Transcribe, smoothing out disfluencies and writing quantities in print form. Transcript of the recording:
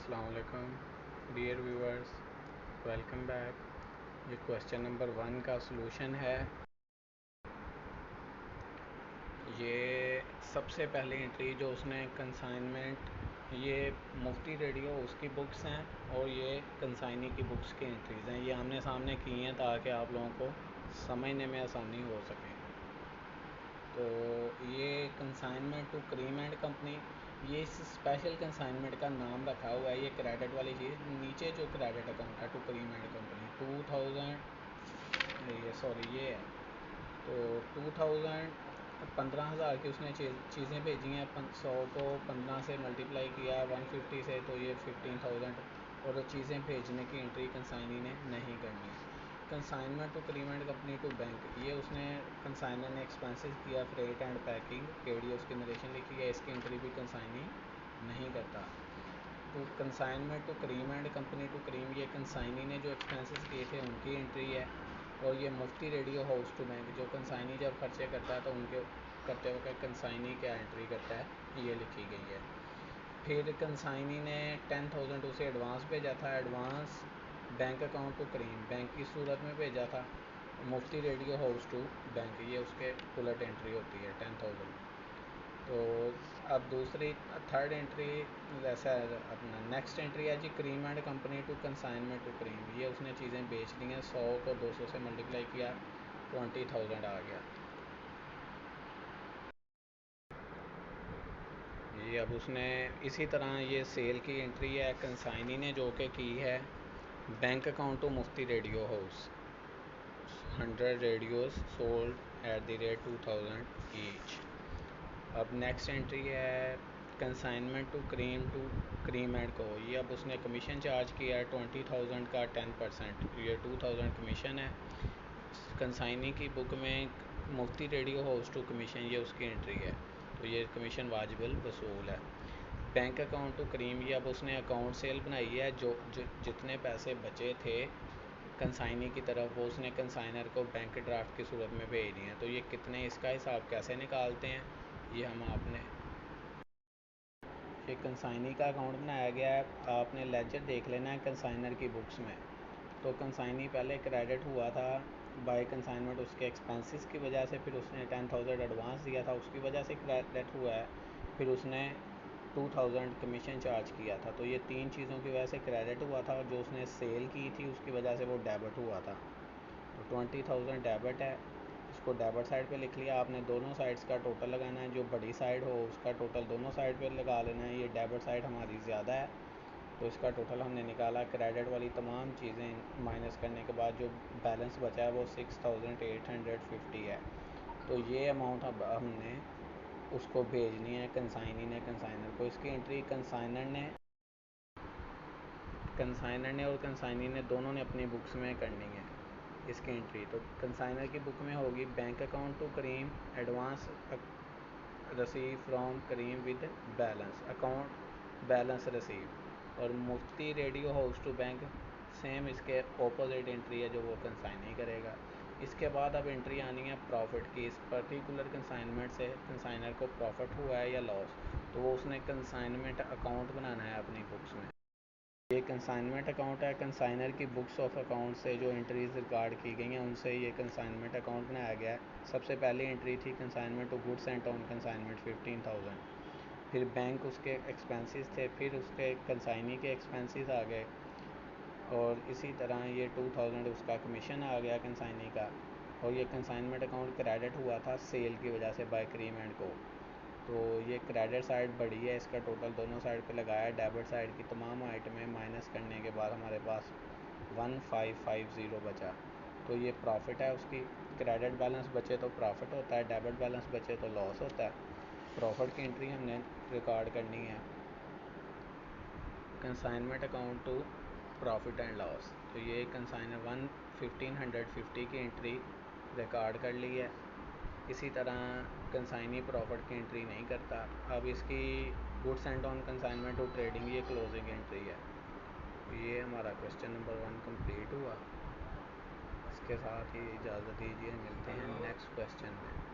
अस्सलामुअलैकुम dear viewers, welcome back. ये question number 1 का सलूशन है। ये सबसे पहली एंट्री जो उसने कंसाइनमेंट, ये मुफ्ती रेडियो उसकी बुक्स हैं और ये कंसाइनी की बुक्स की एंट्रीज़ हैं। ये आमने सामने की हैं ताकि आप लोगों को समझने में आसानी हो सके। तो ये consignment to Cream and company, ये इस स्पेशल कंसाइनमेंट का नाम रखा हुआ है। ये क्रेडिट वाली चीज़ नीचे जो क्रेडिट अकाउंट है टू क्रीम एंड कंपनी 2000, ये है। तो 15,000 की उसने चीज़ें भेजी हैं। 100 को 15 से मल्टीप्लाई किया 150 से, तो ये 15,000। और वो चीज़ें भेजने की एंट्री कंसाइनी ने नहीं करनी। Consignment to Cream and company to bank, ये उसने कंसाइनर ने एक्सपेंसेस किया फ्रेट एंड पैकिंग केडी, उसकी नरेशन लिखी है। इसकी एंट्री भी कंसाइनी नहीं करता। तो consignment to Cream and company to cream, ये कंसाइनी ने जो एक्सपेंसेस किए थे उनकी एंट्री है। और ये मुफ्ती रेडियो हाउस टू बैंक, जो कंसाइनी जब खर्चे करता है तो उनके करते वक्त कंसाइनी क्या एंट्री करता है ये लिखी गई है। फिर कंसाइनी ने 10,000 उसे एडवांस भेजा था। Advance bank account to Cream, bank की सूरत में भेजा था। Mufti radio house to bank, ये उसके उलट एंट्री होती है 10,000। तो अब थर्ड एंट्री जैसा अपना नेक्स्ट एंट्री है जी, cream and company to consignment to cream. ये उसने चीज़ें बेच दी हैं। 100 को 200 से मल्टीप्लाई किया 20,000 आ गया। ये अब उसने इसी तरह ये सेल की एंट्री है कंसाइनी ने जो कि की है bank account to Mufti radio house, 100 radios sold at the rate 2000 each. अब नेक्स्ट एंट्री है कंसाइनमेंट टू क्रीम एंड को। ये अब उसने कमीशन चार्ज किया है 20,000 का 10%, ये 2000 कमीशन है। कंसाइनी की बुक में मुफ्ती रेडियो हाउस टू कमीशन, ये उसकी एंट्री है। तो ये कमीशन वाजिबुल वसूल है। बैंक अकाउंट टू क्रीम, ये अब उसने अकाउंट सेल बनाई है। जो जितने पैसे बचे थे कंसाइनी की तरफ, वो उसने कंसाइनर को बैंक ड्राफ्ट की सूरत में भेज दिए हैं। तो ये कितने, इसका हिसाब कैसे निकालते हैं ये हम आपने, ये कंसाइनी का अकाउंट बनाया गया है। आपने लेजर देख लेना है कंसाइनर की बुक्स में। तो कंसाइनी पहले क्रेडिट हुआ था बाय कंसाइनमेंट उसके एक्सपेंसेस की वजह से, फिर उसने 10,000 एडवांस दिया था उसकी वजह से क्रेडिट हुआ है। फिर उसने 2000 कमीशन चार्ज किया था। तो ये 3 चीज़ों की वजह से क्रेडिट हुआ था। और जो उसने सेल की थी उसकी वजह से वो डेबिट हुआ था। तो 20,000 डेबिट है, इसको डेबिट साइड पे लिख लिया। आपने दोनों साइड्स का टोटल लगाना है। जो बड़ी साइड हो उसका टोटल दोनों साइड पे लगा लेना है। ये डेबिट साइड हमारी ज़्यादा है तो इसका टोटल हमने निकाला। क्रेडिट वाली तमाम चीज़ें माइनस करने के बाद जो बैलेंस बचा है वो 6,850 है। तो ये अमाउंट अब हमने उसको भेजनी है कंसाइनी ने कंसाइनर को। इसकी एंट्री कंसाइनर ने और कंसाइनी ने दोनों ने अपनी बुक्स में करनी है इसकी एंट्री। तो कंसाइनर की बुक में होगी bank account to cream, advance receive from cream with balance, account balance receive. और मुफ्ती radio house to bank same इसके ऑपोजिट एंट्री है जो वो कंसाइनी करेगा। इसके बाद अब एंट्री आनी है प्रॉफिट की। इस पर्टिकुलर कंसाइनमेंट से कंसाइनर को प्रॉफिट हुआ है या लॉस, तो वो उसने कंसाइनमेंट अकाउंट बनाना है अपनी बुक्स में। ये कंसाइनमेंट अकाउंट है। कंसाइनर की बुक्स ऑफ अकाउंट से जो एंट्रीज रिकॉर्ड की गई हैं उनसे ये कंसाइनमेंट अकाउंट बनाया गया है। सबसे पहली एंट्री थी consignment to goods and on consignment 15,000। फिर बैंक उसके एक्सपेंसेस थे, फिर उसके कंसाइनी के एक्सपेंसेस आ गए। और इसी तरह ये 2000 उसका कमीशन आ गया कंसाइनी का। और ये कंसाइनमेंट अकाउंट क्रेडिट हुआ था सेल की वजह से बाय क्रीम एंड को। तो ये क्रेडिट साइड बढ़ी है, इसका टोटल दोनों साइड पे लगाया। डेबिट साइड की तमाम आइटमें माइनस करने के बाद हमारे पास 1550 बचा। तो ये प्रॉफिट है उसकी। क्रेडिट बैलेंस बचे तो प्रॉफिट होता है, डेबिट बैलेंस बचे तो लॉस होता है। प्रॉफिट की एंट्री हमने रिकॉर्ड करनी है consignment account to profit and loss. तो ये कंसाइनर 1550 की एंट्री रिकॉर्ड कर ली है। इसी तरह कंसाइनी प्रॉफिट की एंट्री नहीं करता। अब इसकी goods and on consignment to trading, ये क्लोजिंग एंट्री है। ये हमारा क्वेश्चन नंबर 1 कंप्लीट हुआ। इसके साथ ही इजाज़त दीजिए, मिलते हैं नेक्स्ट क्वेश्चन में।